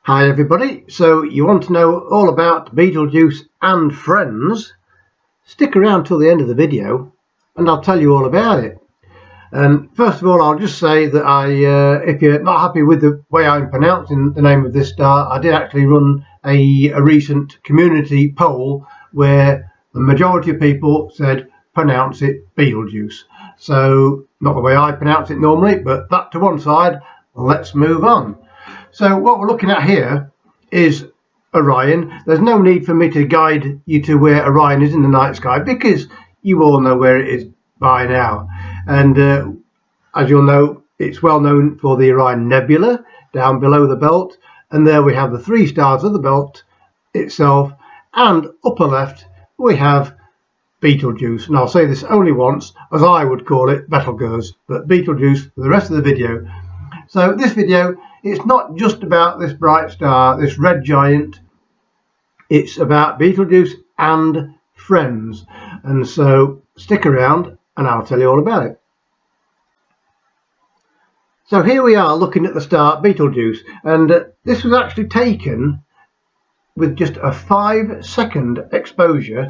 Hi everybody, so you want to know all about Betelgeuse and friends? Stick around till the end of the video and I'll tell you all about it. And first of all, I'll just say that if you're not happy with the way I'm pronouncing the name of this star, I did actually run a recent community poll where the majority of people said pronounce it Betelgeuse. So not the way I pronounce it normally, but that to one side, let's move on. So what we're looking at here is Orion. There's no need for me to guide you to where Orion is in the night sky because you all know where it is by now. And as you'll know, it's well known for the Orion Nebula down below the belt. And there we have the three stars of the belt itself. And upper left, we have Betelgeuse. And I'll say this only once, as I would call it Betelgeuse, but Betelgeuse for the rest of the video. So this video, it's not just about this bright star, this red giant. It's about Betelgeuse and friends. And so stick around and I'll tell you all about it. So here we are looking at the star Betelgeuse. And this was actually taken with just a 5-second exposure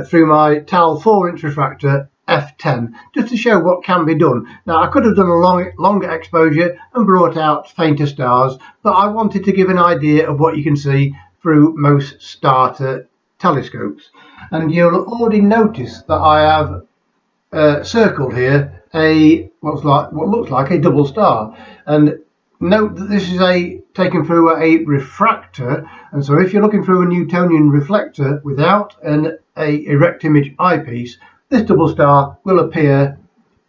through my TAL 4-inch refractor F10, just to show what can be done. Now I could have done a longer exposure and brought out fainter stars, but I wanted to give an idea of what you can see through most starter telescopes. And you'll already notice that I have circled here what looks like a double star. And note that this is taken through a refractor, and so if you're looking through a Newtonian reflector without an erect image eyepiece, this double star will appear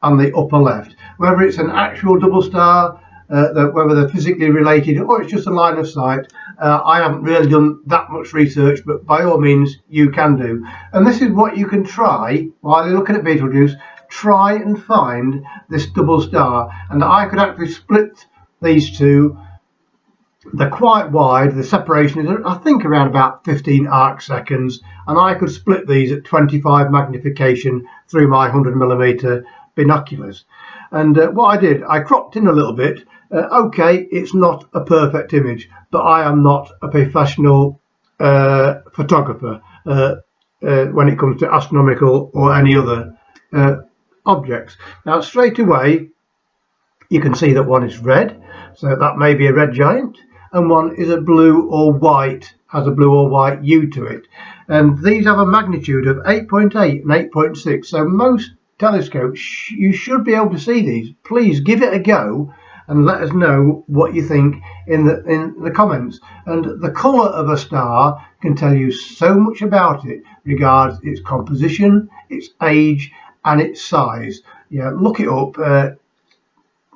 on the upper left. Whether it's an actual double star, whether they're physically related, or it's just a line of sight, I haven't really done that much research, but by all means you can do. And this is what you can try while you're looking at Betelgeuse. Try and find this double star, and I could actually split these two. They're quite wide. The separation is, I think, around about 15 arc seconds, and I could split these at 25 magnification through my 100mm binoculars. And what I did, I cropped in a little bit. Okay, it's not a perfect image, but I am not a professional photographer when it comes to astronomical or any other objects. Now straight away you can see that one is red, so that may be a red giant, and one is a blue or white, has a blue or white hue to it. And these have a magnitude of 8.8 and 8.6, so most telescopes you should be able to see these. Please give it a go and let us know what you think in the comments. And the colour of a star can tell you so much about it, regards its composition, its age and its size. Yeah, look it up.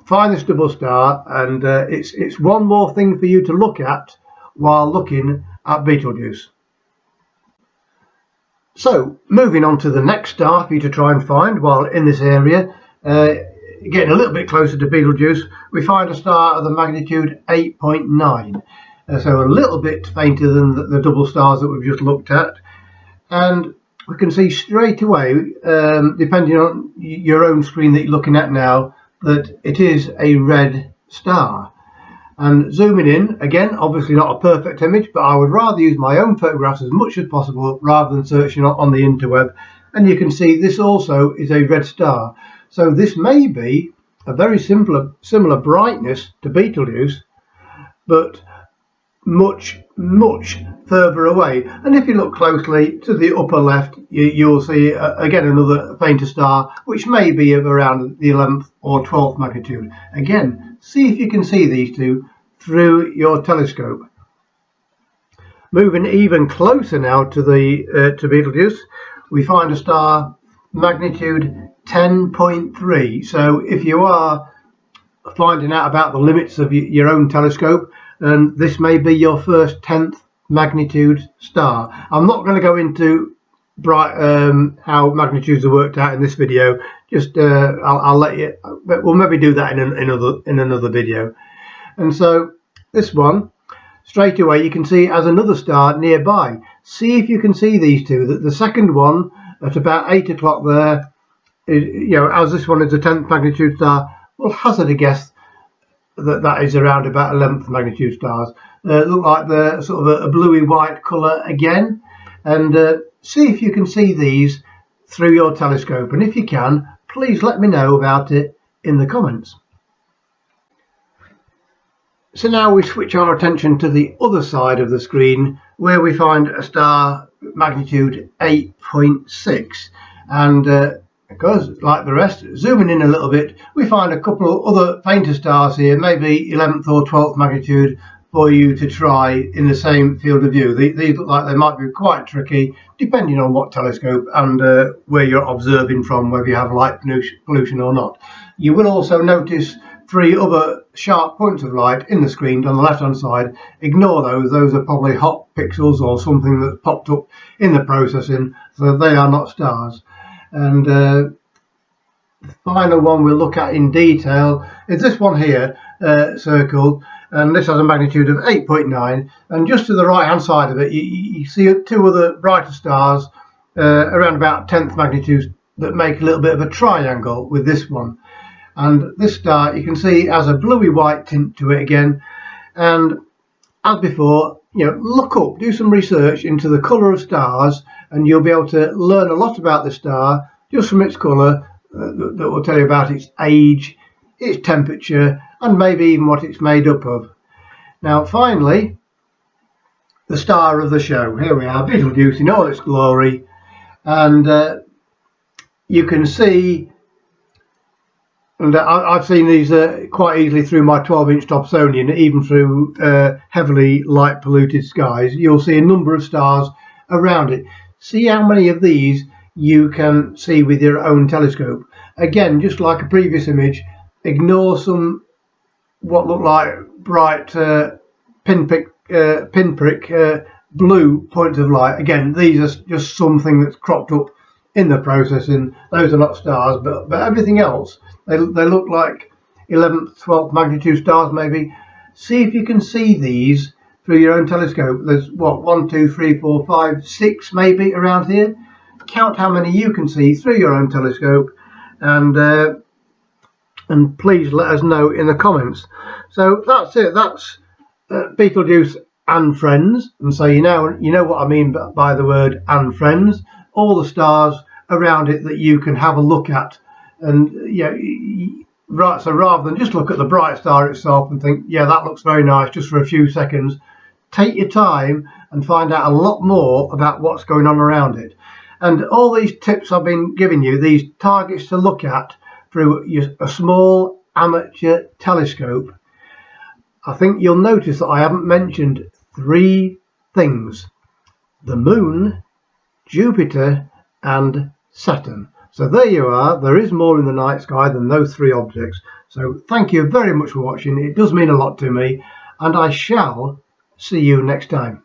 Find this double star, and it's one more thing for you to look at while looking at Betelgeuse. So moving on to the next star for you to try and find while in this area, getting a little bit closer to Betelgeuse, we find a star of the magnitude 8.9, so a little bit fainter than the double stars that we've just looked at. And we can see straight away, depending on your own screen that you're looking at now, that it is a red star. And zooming in, again, obviously not a perfect image, but I would rather use my own photographs as much as possible rather than searching on the interweb. And you can see this also is a red star. So this may be a very similar brightness to Betelgeuse, but much further away. And if you look closely to the upper left, you'll see again another fainter star, which may be of around the 11th or 12th magnitude. Again, see if you can see these two through your telescope. Moving even closer now to Betelgeuse, we find a star magnitude 10.3. So if you are finding out about the limits of your own telescope, and this may be your first 10th magnitude star. I'm not going to go into how magnitudes are worked out in this video. Just I'll let you. But we'll maybe do that in another video. And so this one, straight away you can see as another star nearby. See if you can see these two. The second one at about 8 o'clock there, as this one is a 10th magnitude star, we'll hazard a guess that is around about 11th magnitude stars. Look like they're sort of a bluey white colour again. And see if you can see these through your telescope, and if you can, please let me know about it in the comments. So now we switch our attention to the other side of the screen, where we find a star magnitude 8.6, and because, like the rest, zooming in a little bit, we find a couple of other fainter stars here, maybe 11th or 12th magnitude, for you to try in the same field of view. These look like they might be quite tricky, depending on what telescope and where you're observing from, whether you have light pollution or not. You will also notice 3 other sharp points of light in the screen on the left hand side. Ignore those are probably hot pixels or something that's popped up in the processing, so they are not stars. And the final one we'll look at in detail is this one here, circled, and this has a magnitude of 8.9, and just to the right hand side of it you see 2 other brighter stars around about 10th magnitude that make a little bit of a triangle with this one. And this star, you can see, has a bluey white tint to it again. And as before, look up, do some research into the colour of stars, and you'll be able to learn a lot about the star just from its colour. That will tell you about its age, its temperature, and maybe even what it's made up of. Now finally, the star of the show. Here we are, Betelgeuse in all its glory, and you can see, and I've seen these quite easily through my 12-inch Dobsonian, even through heavily light polluted skies. You'll see a number of stars around it. See how many of these you can see with your own telescope. Again, just like a previous image, ignore some what look like bright pinprick blue points of light. Again, these are just something that's cropped up in the processing. Those are not stars, but everything else, they look like 11th, 12th magnitude stars maybe. See if you can see these through your own telescope. There's what, 1, 2, 3, 4, 5, 6 maybe around here. Count how many you can see through your own telescope, and please let us know in the comments. So that's it. That's Betelgeuse and friends. And so you know what I mean by the word and friends. All the stars around it that you can have a look at, and right. So rather than just look at the bright star itself and think, yeah, that looks very nice, just for a few seconds, take your time and find out a lot more about what's going on around it. And all these tips I've been giving you, these targets to look at through a small amateur telescope, I think you'll notice that I haven't mentioned 3 things: the Moon, Jupiter and Saturn. So there you are. There is more in the night sky than those 3 objects. So thank you very much for watching. It does mean a lot to me, and I shall see you next time.